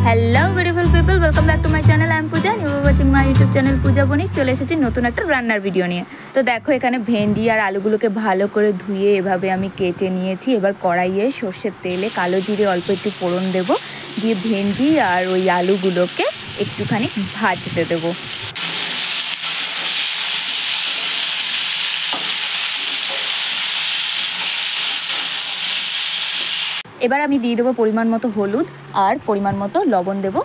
Hello beautiful people welcome back to my channel I am Pooja you are watching my YouTube channel Pooja Banik चले एसेছি নতুন একটা রান্নার video নিয়ে। তো দেখো এখানে ভেন্ডি আর আলুগুলোকে ভালো করে ধুয়ে এভাবে আমি কেটে নিয়েছি। এবার কড়াইয়ে সর্ষের তেলে কালো জিরে অল্প একটু ফোড়ন দেব, দিয়ে ভেন্ডি আর ওই আলুগুলোকে একটুখানি ভাজতে দেবো। এবার আমি দিয়ে দেবো পরিমাণ মতো হলুদ আর পরিমাণ মতো লবণ দেব,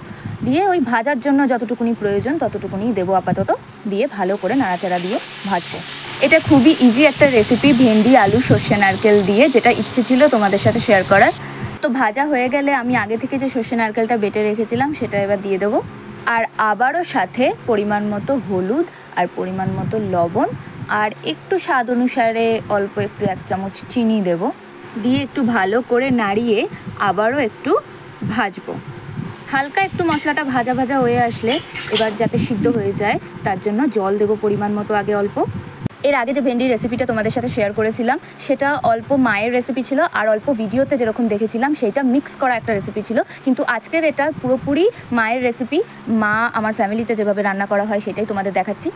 দিয়ে ওই ভাজার জন্য যতটুকুনি প্রয়োজন ততটুকুনি দেবো আপাতত, দিয়ে ভালো করে নাড়াচাড়া দিয়ে ভাজবো। এটা খুবই ইজি একটা রেসিপি, ভেন্ডি আলু সর্ষে নারকেল দিয়ে, যেটা ইচ্ছে ছিল তোমাদের সাথে শেয়ার করার। তো ভাজা হয়ে গেলে আমি আগে থেকে যে সর্ষে নারকেলটা বেটে রেখেছিলাম সেটা এবার দিয়ে দেবো, আর আবারও সাথে পরিমাণ মতো হলুদ আর পরিমাণ মতো লবণ আর একটু স্বাদ অনুসারে অল্প একটু 1 চামচ চিনি দেবো, দিয়ে একটু ভালো করে নাড়িয়ে আবারও একটু ভাজবো। হালকা একটু মশলাটা ভাজা ভাজা হয়ে আসলে এবার যাতে সিদ্ধ হয়ে যায় তার জন্য জল দেবো পরিমাণ মতো আগে অল্প। এর আগে যে ভেন্ডির রেসিপিটা তোমাদের সাথে শেয়ার করেছিলাম সেটা অল্প মায়ের রেসিপি ছিল আর অল্প ভিডিওতে যেরকম দেখেছিলাম সেইটা মিক্স করা একটা রেসিপি ছিল, কিন্তু আজকের এটা পুরোপুরি মায়ের রেসিপি। মা আমার ফ্যামিলিতে যেভাবে রান্না করা হয় সেটাই তোমাদের দেখাচ্ছি।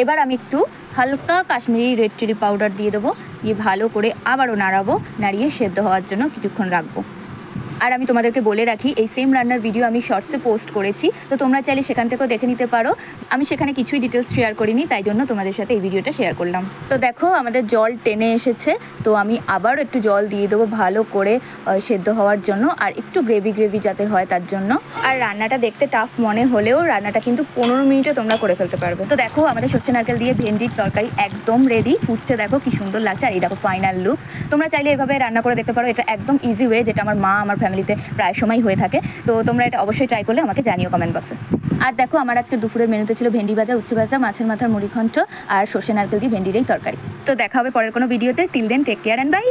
এবার আমি একটু হালকা কাশ্মীরি রেড চিলি পাউডার দিয়ে দেবো, দিয়ে ভালো করে আবারও নাড়াবো, নাড়িয়ে সেদ্ধ হওয়ার জন্য কিছুক্ষণ রাখবো। আর আমি তোমাদেরকে বলে রাখি এই সেম রান্নার ভিডিও আমি শর্টসে পোস্ট করেছি, তো তোমরা চাইলে সেখান থেকেও দেখে নিতে পারো। আমি সেখানে কিছুই ডিটেলস শেয়ার করিনি, তাই জন্য তোমাদের সাথে এই ভিডিওটা শেয়ার করলাম। তো দেখো আমাদের জল টেনে এসেছে, তো আমি আবার একটু জল দিয়ে দেবো ভালো করে সেদ্ধ হওয়ার জন্য, আর একটু গ্রেভি গ্রেভি যাতে হয় তার জন্য। আর রান্নাটা দেখতে টাফ মনে হলেও রান্নাটা কিন্তু 15 মিনিটে তোমরা করে ফেলতে পারবে। তো দেখো আমাদের সর্ষে নারকেল দিয়ে ভেন্ডির তরকারি একদম রেডি, ফুটছে দেখো কি সুন্দর লাগছে। আর এই দেখো ফাইনাল লুকস। তোমরা চাইলে এভাবে রান্না করে দেখতে পারো, এটা একদম ইজি ওয়ে, যেটা আমার মা আমার ফ্যামিলিতে প্রায় সময় হয়ে থাকে। তো তোমরা এটা অবশ্যই ট্রাই করলে আমাকে জানিও কমেন্ট বক্সে। আর দেখো আমার আজকে দুপুরের মেনুতে ছিল ভেন্ডি ভাজা, উচ্ছে ভাজা, মাছের মাথার মুড়ি ঘন্ট আর সর্ষে নারকেল দিয়ে ভেন্ডির এই তরকারি। তো দেখা হবে পরের কোনো ভিডিওতে। Till then take care and by.